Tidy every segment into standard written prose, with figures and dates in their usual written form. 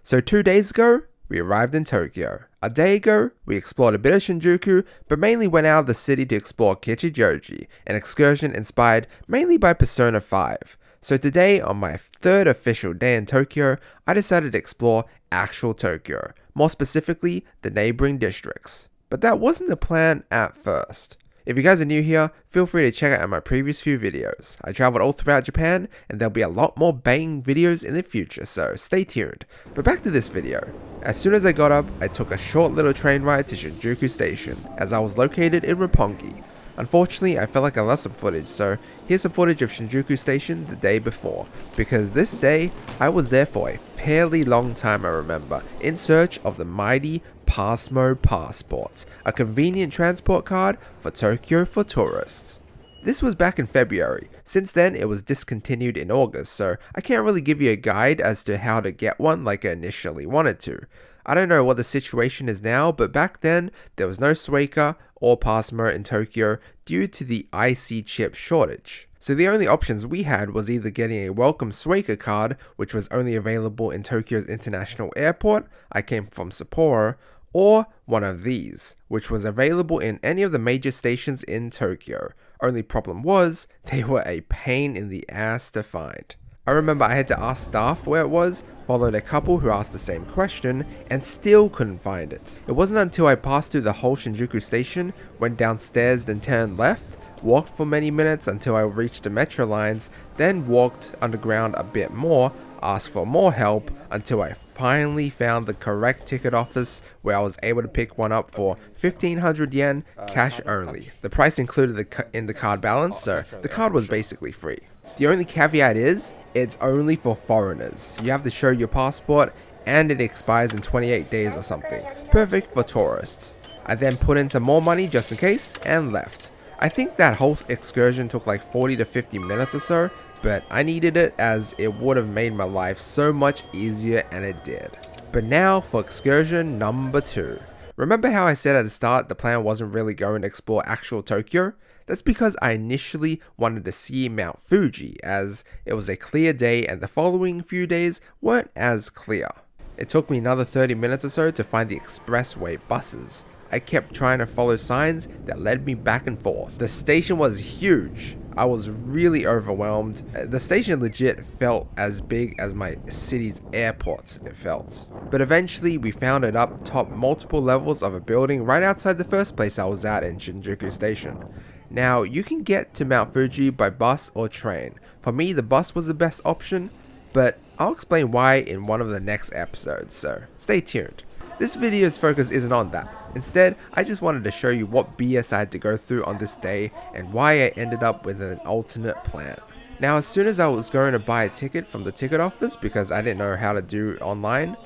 So 2 days ago, we arrived in Tokyo. A day ago, we explored a bit of Shinjuku, but mainly went out of the city to explore Kichijoji, an excursion inspired mainly by Persona 5. So today, on my third official day in Tokyo, I decided to explore actual Tokyo, more specifically, the neighboring districts. But that wasn't the plan at first. If you guys are new here, feel free to check out my previous few videos. I traveled all throughout Japan, and there'll be a lot more banging videos in the future, so stay tuned. But back to this video. As soon as I got up, I took a short little train ride to Shinjuku Station, as I was located in Roppongi. Unfortunately, I felt like I lost some footage, so here's some footage of Shinjuku Station the day before, because this day, I was there for a fairly long time I remember, in search of the mighty Passmo Passport, a convenient transport card for Tokyo for tourists. This was back in February. Since then, it was discontinued in August, so I can't really give you a guide as to how to get one like I initially wanted to. I don't know what the situation is now, but back then, there was no Suica or Passmo in Tokyo due to the IC chip shortage. So the only options we had was either getting a welcome Suica card, which was only available in Tokyo's international airport, I came from Sapporo, or one of these, which was available in any of the major stations in Tokyo. Only problem was, they were a pain in the ass to find. I remember I had to ask staff where it was, followed a couple who asked the same question, and still couldn't find it. It wasn't until I passed through the whole Shinjuku station, went downstairs then turned left, walked for many minutes until I reached the metro lines, then walked underground a bit more, asked for more help until I finally found the correct ticket office where I was able to pick one up for 1500 yen cash only. The price included in the card balance, so the card was basically free. The only caveat is, it's only for foreigners. You have to show your passport and it expires in 28 days or something. Perfect for tourists. I then put in some more money just in case and left. I think that whole excursion took like 40 to 50 minutes or so, but I needed it as it would have made my life so much easier, and it did. But now for excursion number 2. Remember how I said at the start the plan wasn't really going to explore actual Tokyo? That's because I initially wanted to see Mount Fuji, as it was a clear day and the following few days weren't as clear. It took me another 30 minutes or so to find the expressway buses. I kept trying to follow signs that led me back and forth. The station was huge. I was really overwhelmed. The station legit felt as big as my city's airports, it felt. But eventually we found it up top multiple levels of a building right outside the first place I was at in Shinjuku Station. Now, you can get to Mount Fuji by bus or train. For me, the bus was the best option, but I'll explain why in one of the next episodes, so stay tuned. This video's focus isn't on that. Instead, I just wanted to show you what BS I had to go through on this day and why I ended up with an alternate plan. Now, as soon as I was going to buy a ticket from the ticket office because I didn't know how to do it online,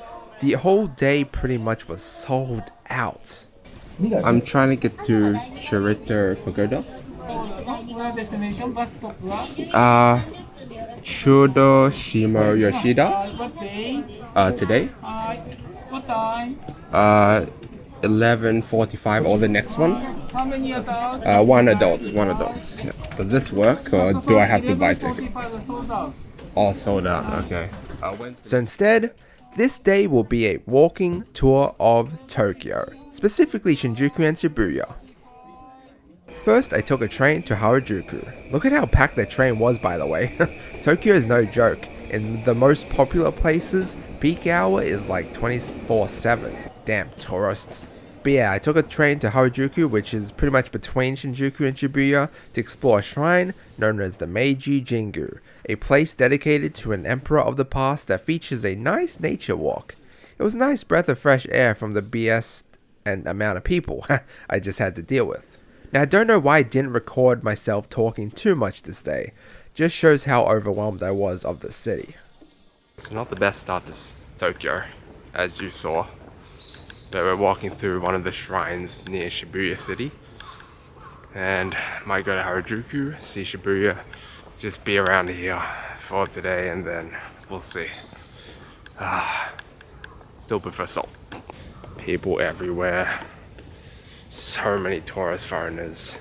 the whole day pretty much was sold out. I'm trying to get to Shirito Pagoda. Destination bus stop. Chudo Shimo Yoshida. What day? Today. What time? 11:45 or the next one. How many adults? One adult. Yeah. Does this work or do I have to buy a ticket? All sold out. Okay. So instead, this day will be a walking tour of Tokyo, specifically Shinjuku and Shibuya. First, I took a train to Harajuku. Look at how packed the train was, by the way. Tokyo is no joke. In the most popular places, peak hour is like 24/7. Damn tourists. But yeah, I took a train to Harajuku, which is pretty much between Shinjuku and Shibuya, to explore a shrine known as the Meiji Jingu, a place dedicated to an emperor of the past that features a nice nature walk. It was a nice breath of fresh air from the BS and amount of people I just had to deal with. Now, I don't know why I didn't record myself talking too much this day. Just shows how overwhelmed I was of the city. It's not the best start to Tokyo, as you saw. But we're walking through one of the shrines near Shibuya City. And might go to Harajuku, see Shibuya, just be around here for today and then we'll see. Still prefer salt. People everywhere. So many tourist foreigners.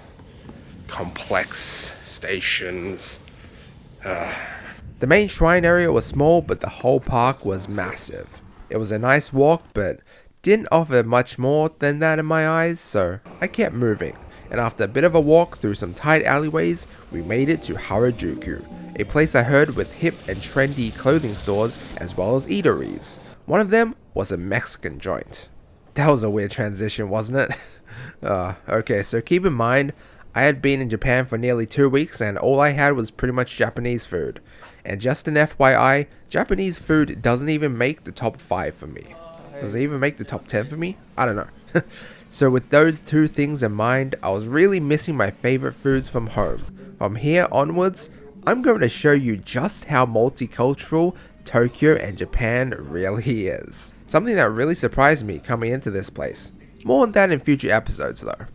Complex stations. The main shrine area was small, but the whole park was massive. It was a nice walk, but didn't offer much more than that in my eyes, so I kept moving. And after a bit of a walk through some tight alleyways, we made it to Harajuku, a place I heard with hip and trendy clothing stores as well as eateries. One of them was a Mexican joint. That was a weird transition, wasn't it? Okay, so keep in mind, I had been in Japan for nearly 2 weeks and all I had was pretty much Japanese food. And just an FYI, Japanese food doesn't even make the top 5 for me. Does it even make the top 10 for me? I don't know. So with those two things in mind, I was really missing my favorite foods from home. From here onwards, I'm going to show you just how multicultural Tokyo and Japan really is. Something that really surprised me coming into this place. More on that in future episodes though.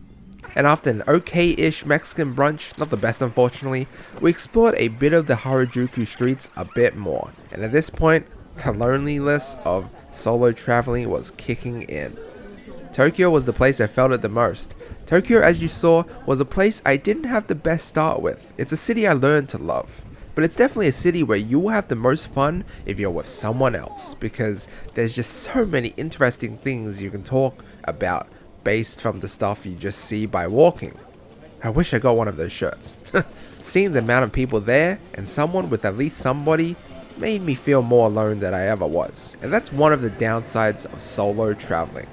And after an okay-ish Mexican brunch, not the best unfortunately, we explored a bit of the Harajuku streets a bit more. And at this point, the loneliness of solo traveling was kicking in. Tokyo was the place I felt it the most. Tokyo, as you saw, was a place I didn't have the best start with. It's a city I learned to love. But it's definitely a city where you will have the most fun if you're with someone else, because there's just so many interesting things you can talk about based from the stuff you just see by walking. I wish I got one of those shirts. Seeing the amount of people there and someone with at least somebody made me feel more alone than I ever was. And that's one of the downsides of solo traveling.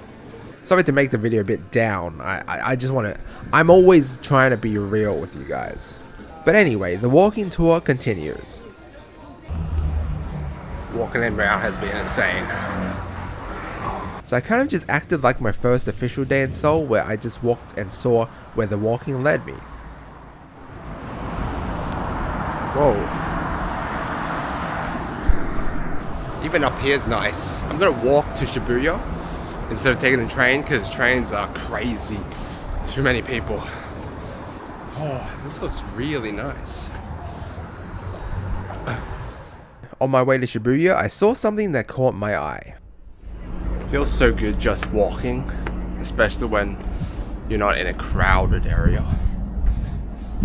Sorry to make the video a bit down. I just want to... I'm always trying to be real with you guys. But anyway, the walking tour continues. Walking in round has been insane. So I kind of just acted like my first official day in Seoul, where I just walked and saw where the walking led me. Whoa. Even up here is nice. I'm gonna walk to Shibuya instead of taking the train, because trains are crazy. Too many people. Oh, this looks really nice. On my way to Shibuya, I saw something that caught my eye. It feels so good just walking, especially when you're not in a crowded area.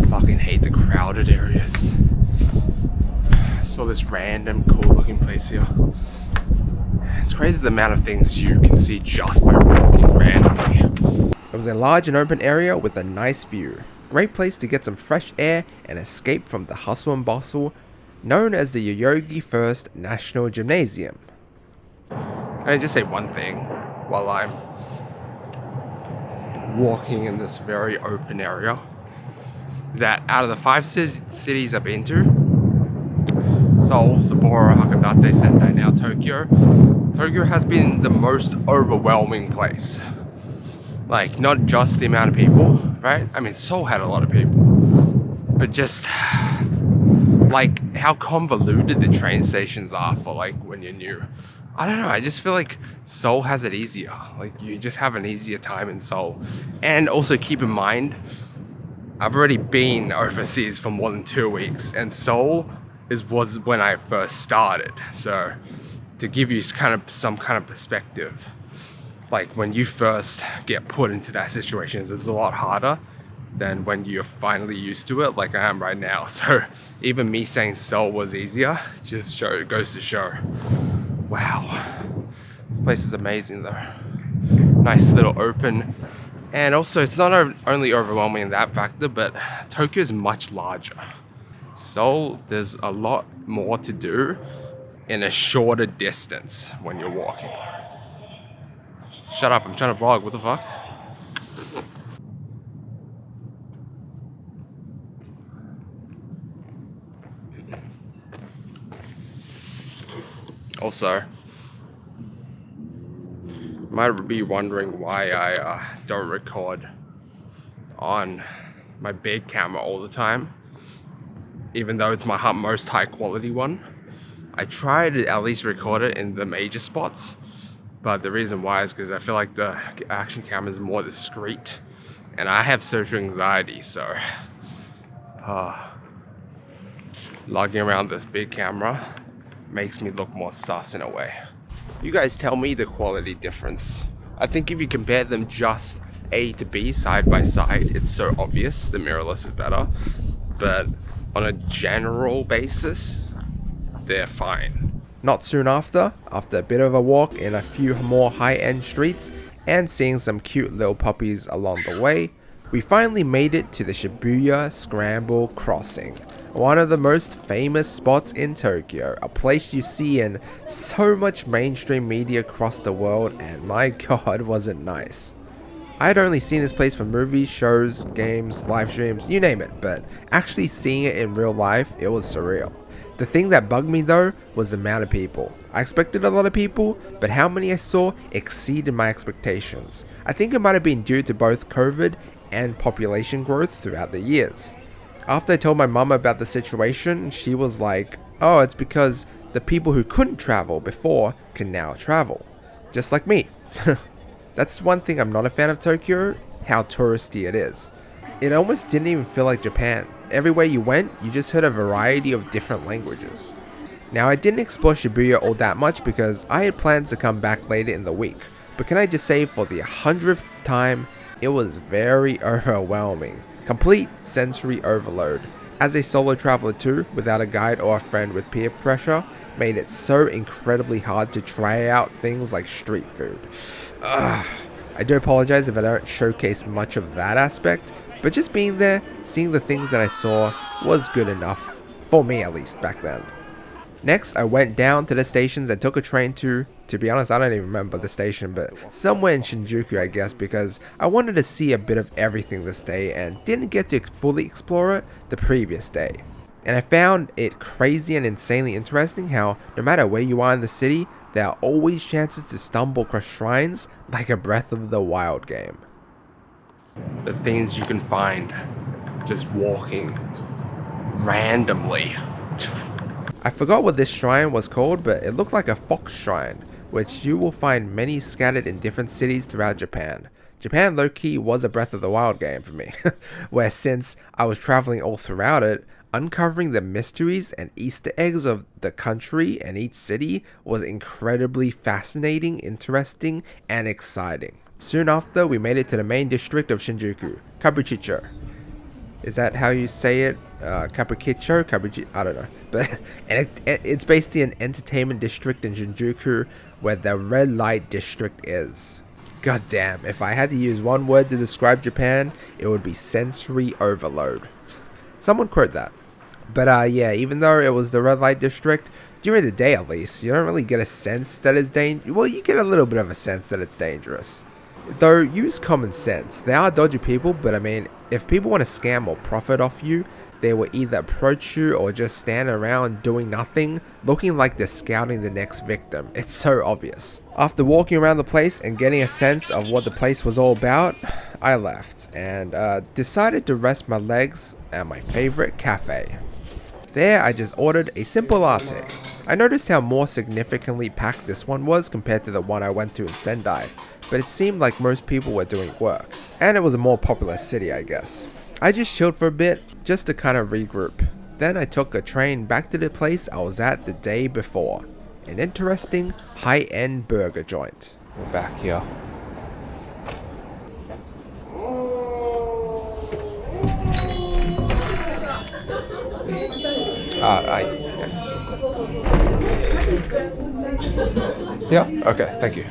Fucking hate the crowded areas. I saw this random cool looking place here. It's crazy the amount of things you can see just by walking randomly. It was a large and open area with a nice view. Great place to get some fresh air and escape from the hustle and bustle, known as the Yoyogi First National Gymnasium. Can I just say one thing while I'm walking in this very open area? Is that out of the 5 cities I've been to, Seoul, Sapporo, Hakodate, Sendai, now Tokyo, Tokyo has been the most overwhelming place. Like, not just the amount of people, right? I mean, Seoul had a lot of people, but just like how convoluted the train stations are for like when you're new. I don't know, I just feel like Seoul has it easier. Like, you just have an easier time in Seoul. And also keep in mind, I've already been overseas for more than 2 weeks, and Seoul was when I first started. So to give you some kind of perspective, like when you first get put into that situation, it's a lot harder than when you're finally used to it, like I am right now. So even me saying Seoul was easier just goes to show. Wow, this place is amazing though. Nice little open, and also it's not only overwhelming in that factor, but Tokyo is much larger. Seoul, there's a lot more to do in a shorter distance when you're walking. Shut up, I'm trying to vlog, what the fuck? Also, you might be wondering why I don't record on my big camera all the time, even though it's my most high quality one. I try to at least record it in the major spots, but the reason why is because I feel like the action camera is more discreet, and I have social anxiety, so lugging around this big camera makes me look more sus in a way. You guys tell me the quality difference. I think if you compare them just A to B side by side, it's so obvious the mirrorless is better, but on a general basis, they're fine. Not soon after a bit of a walk in a few more high-end streets and seeing some cute little puppies along the way, we finally made it to the Shibuya Scramble Crossing, one of the most famous spots in Tokyo, a place you see in so much mainstream media across the world, and my god was it nice. I had only seen this place from movies, shows, games, live streams, you name it, but actually seeing it in real life, it was surreal. The thing that bugged me though was the amount of people. I expected a lot of people, but how many I saw exceeded my expectations. I think it might have been due to both COVID and population growth throughout the years. After I told my mum about the situation, she was like, oh, it's because the people who couldn't travel before can now travel. Just like me. That's one thing I'm not a fan of Tokyo, how touristy it is. It almost didn't even feel like Japan. Everywhere you went, you just heard a variety of different languages. Now I didn't explore Shibuya all that much because I had plans to come back later in the week, but can I just say for the 100th time, it was very overwhelming. Complete sensory overload. As a solo traveler too, without a guide or a friend with peer pressure, made it so incredibly hard to try out things like street food. I do apologize if I don't showcase much of that aspect, but just being there, seeing the things that I saw was good enough, for me at least back then. Next, I went down to the stations and took a train to be honest, I don't even remember the station, but somewhere in Shinjuku I guess, because I wanted to see a bit of everything this day and didn't get to fully explore it the previous day. And I found it crazy and insanely interesting how no matter where you are in the city, there are always chances to stumble across shrines like a Breath of the Wild game. The things you can find just walking randomly. I forgot what this shrine was called, but it looked like a fox shrine, which you will find many scattered in different cities throughout Japan. Japan low-key was a Breath of the Wild game for me, where since I was traveling all throughout it, uncovering the mysteries and Easter eggs of the country and each city was incredibly fascinating, interesting, and exciting. Soon after, we made it to the main district of Shinjuku, Kabukicho. Is that how you say it? Kabukicho? I don't know. But it's basically an entertainment district in Shinjuku where the red light district is. God damn, if I had to use one word to describe Japan, it would be sensory overload. Someone quote that. But yeah, even though it was the red light district, during the day at least, you don't really get a sense that it's dangerous. Well, you get a little bit of a sense that it's dangerous. Though, use common sense. They are dodgy people, but I mean, if people want to scam or profit off you, they will either approach you or just stand around doing nothing, looking like they're scouting the next victim. It's so obvious. After walking around the place and getting a sense of what the place was all about, I left and decided to rest my legs at my favorite cafe. There, I just ordered a simple latte. I noticed how more significantly packed this one was compared to the one I went to in Sendai, but it seemed like most people were doing work, and it was a more popular city, I guess. I just chilled for a bit, just to kind of regroup. Then I took a train back to the place I was at the day before, an interesting high-end burger joint. We're back here. Yeah, okay, thank you.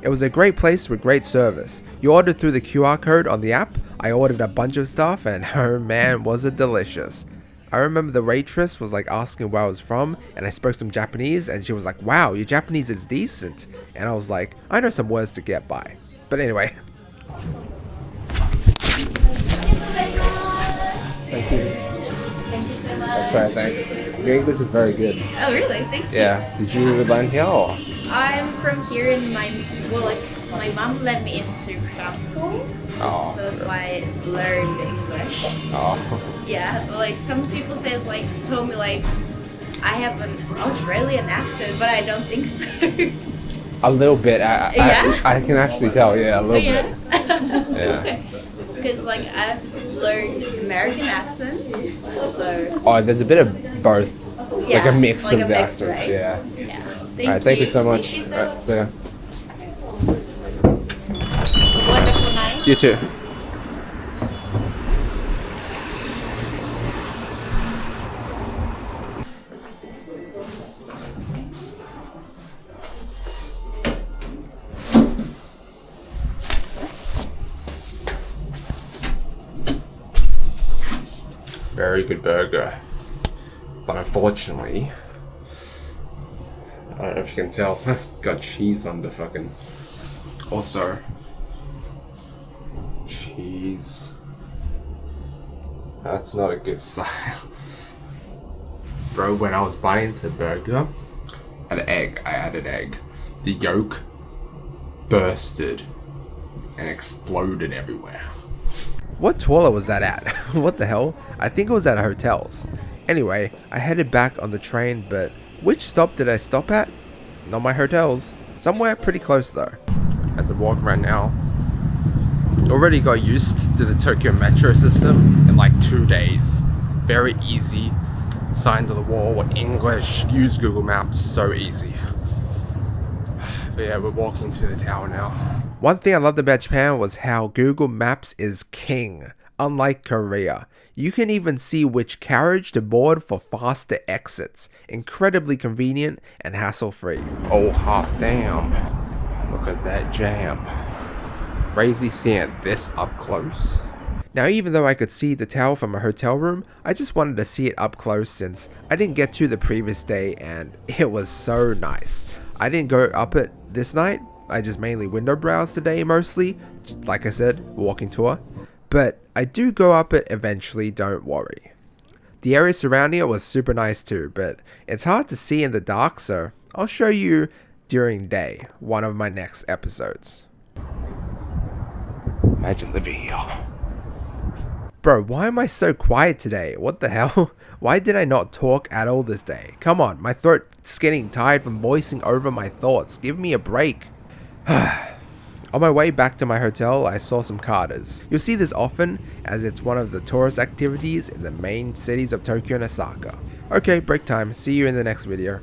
It was a great place with great service. You ordered through the QR code on the app. I ordered a bunch of stuff and oh man, was it delicious. I remember the waitress was like asking where I was from and I spoke some Japanese and she was like, wow, your Japanese is decent. And I was like, I know some words to get by. But anyway. Thank you. Thank you so much. That's right, thanks. Your English is very good. Oh, really? Thank you. Yeah. Did you learn here or? I'm from here and my mom let me into craft school. Oh, So that's why I learned English. Oh. Yeah, but like some people told me like I have an Australian accent, but I don't think so. A little bit. Yeah? I can actually tell, yeah, a little bit. Yeah. Because like I've learned American accent, so. Oh, there's a bit of both. Yeah, like a mix like of a the mix, accents, right? yeah. Yeah. Alright, thank you so much. Thank you so Alright, much. see ya. Wonderful night. You too. very good burger. But unfortunately, I don't know if you can tell, got cheese on the fucking... Also, cheese. That's not a good sign. Bro, when I was biting into the burger, I added egg. The yolk bursted and exploded everywhere. What toilet was that at? What the hell? I think it was at hotels. Anyway, I headed back on the train, but which stop did I stop at? Not my hotels. Somewhere pretty close though. As I walk around now, already got used to the Tokyo metro system in like 2 days. Very easy. Signs on the wall were English. Use Google Maps, so easy. But yeah, we're walking to the tower now. One thing I loved about Japan was how Google Maps is king. Unlike Korea, you can even see which carriage to board for faster exits. Incredibly convenient and hassle-free. Oh hot damn. Look at that jam. Crazy seeing this up close. Now even though I could see the tower from a hotel room, I just wanted to see it up close since I didn't get to the previous day and it was so nice. I didn't go up it this night, I just mainly window browsed today mostly, like I said, walking tour. But I do go up it eventually, don't worry. The area surrounding it was super nice too, but it's hard to see in the dark, so I'll show you during day, one of my next episodes. Imagine living here. Bro, why am I so quiet today? What the hell? Why did I not talk at all this day? Come on, my throat's getting tired from voicing over my thoughts. Give me a break. On my way back to my hotel, I saw some carters. You'll see this often, as it's one of the tourist activities in the main cities of Tokyo and Osaka. Okay, break time. See you in the next video.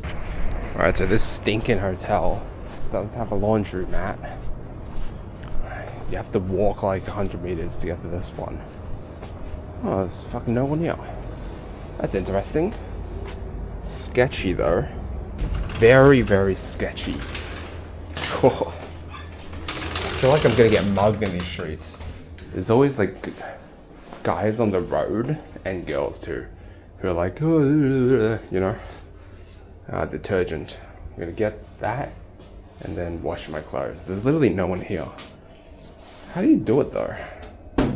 Alright, so this stinking hotel doesn't have a laundry mat. You have to walk like 100 meters to get to this one. Oh, there's fucking no one here. That's interesting. Sketchy though. Very, very sketchy. Cool. I feel like I'm gonna get mugged in these streets. There's always like guys on the road and girls too who are like, oh, you know, detergent. I'm gonna get that and then wash my clothes. There's literally no one here. How do you do it though?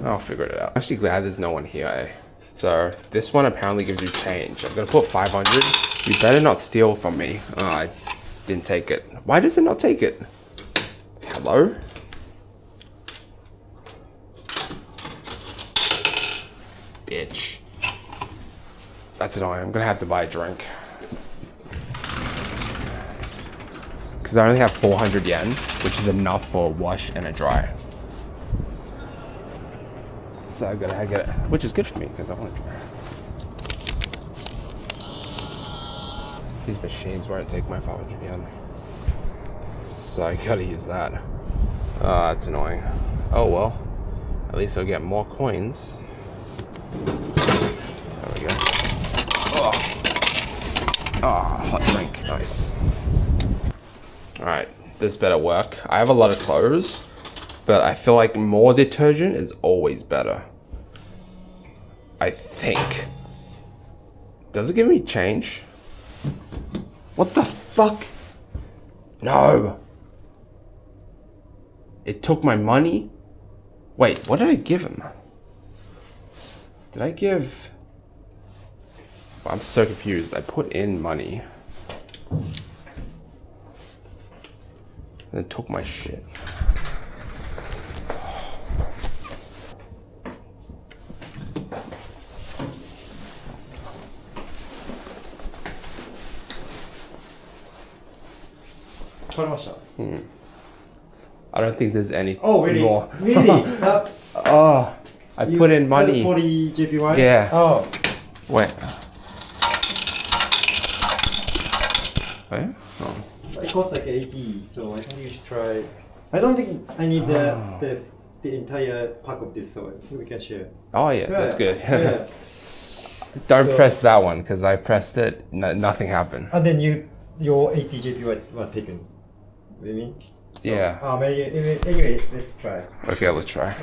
I'll figure it out. I'm actually glad there's no one here, eh? So this one apparently gives you change. I'm gonna put 500. You better not steal from me. Oh, I didn't take it. Why does it not take it? Hello? Bitch. That's annoying. I'm gonna have to buy a drink. Because I only have 400 yen, which is enough for a wash and a dry. So I gotta get it, which is good for me because I want to dry. These machines won't take my 500 yen. So I gotta use that. That's annoying. Oh well. At least I'll get more coins. There we go. Hot drink. Nice. Alright, this better work. I have a lot of clothes, but I feel like more detergent is always better. I think. Does it give me change? What the fuck? No. It took my money? Wait, what did I give him? Did I give... I'm so confused. I put in money. And it took my shit. I don't think there's any more. Really? That's... Oh, I put in money. 40 JPY? Yeah. Oh. Wait. Where? Oh. It costs like 80, so I think you should try. I don't think I need the entire pack of this, so I think we can share. Oh yeah, that's good. Yeah. Don't press that one because I pressed it. Nothing happened. And then your 80 JPY were taken. What do you mean? So, Yeah. Anyway, let's try. Okay, let's try.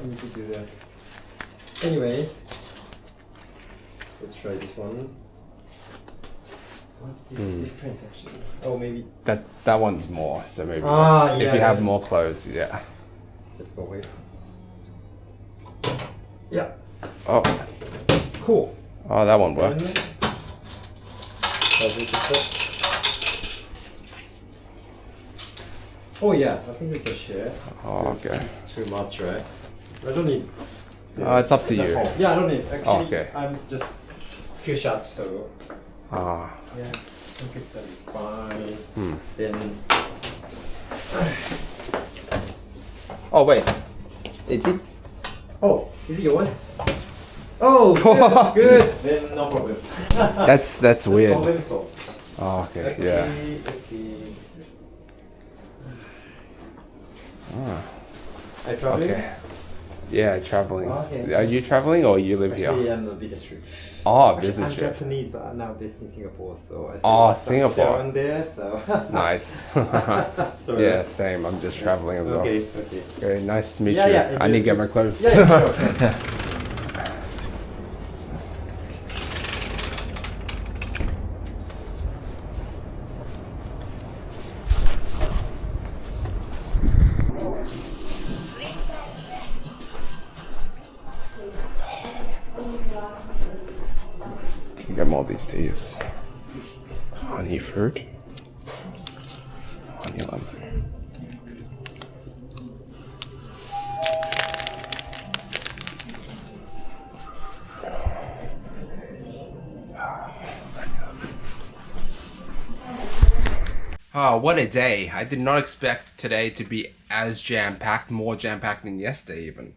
I need to do that. Anyway, let's try this one. What's the difference actually? Oh, maybe. That one's more, so maybe Ah, if yeah, you have yeah. more clothes, yeah. Let's go away. Yeah. Oh, Cool. oh, that one worked. Does it fit? Oh yeah, I think we can share. Oh, okay. It's too much, right? I don't need. It's up to the you. whole- Yeah, I don't need. Actually, Oh, okay. I'm just few shots, so Ah, yeah, I think it's fine. hmm. Then Oh wait, it did. oh, is it yours? Oh, good. Good. Then no problem. That's No weird. problem solved. Oh, okay, yeah. Okay. Ah, I traveling. okay. Yeah, traveling. Okay. Are you traveling or you live Actually, here? I'm on a business trip. Oh, Actually, business I'm trip. Japanese, but I'm now based in Singapore, so I Oh, stay Singapore. down there. So Nice. Sorry. Yeah, same. I'm just traveling as well. Okay. Okay. Very nice to meet Yeah, you. yeah, I need to get my clothes. Yeah, yeah, sure. Get more of these teas. Honey fruit. Honey lemon. Oh, what a day. I did not expect today to be as jam-packed, more jam-packed than yesterday even.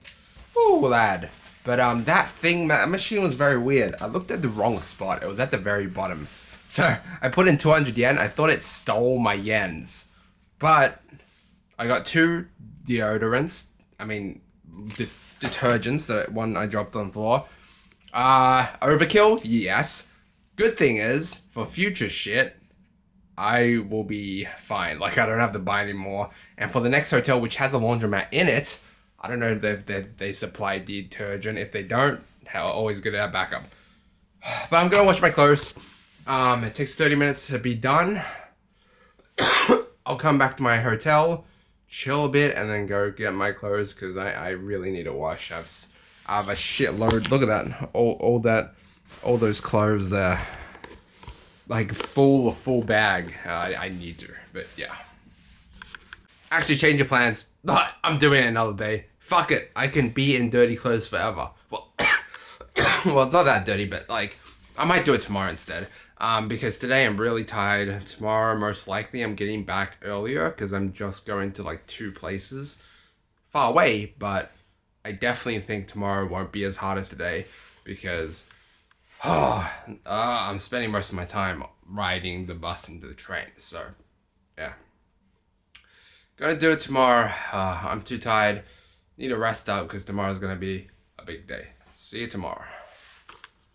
Ooh, lad. But that machine was very weird. I looked at the wrong spot. It was at the very bottom. So I put in 200 yen. I thought it stole my yens. But I got 2 deodorants. I mean, detergents. The one I dropped on the floor. Overkill? Yes. Good thing is, for future shit, I will be fine. Like, I don't have to buy anymore. And for the next hotel, which has a laundromat in it, I don't know if they supply detergent. If they don't, hell, always good to have backup. But I'm gonna wash my clothes. It takes 30 minutes to be done. I'll come back to my hotel, chill a bit, and then go get my clothes because I really need to wash. I have a shitload. Look at that. All those clothes there. Like full bag. I need to, but yeah. Actually, change your plans. I'm doing it another day. Fuck it. I can be in dirty clothes forever. Well, well, it's not that dirty, but like, I might do it tomorrow instead. Because today I'm really tired. Tomorrow, most likely, I'm getting back earlier because I'm just going to like 2 places far away. But I definitely think tomorrow won't be as hard as today because I'm spending most of my time riding the bus and the train. So, yeah. Gonna do it tomorrow. I'm too tired. Need to rest up because tomorrow's gonna be a big day. See you tomorrow.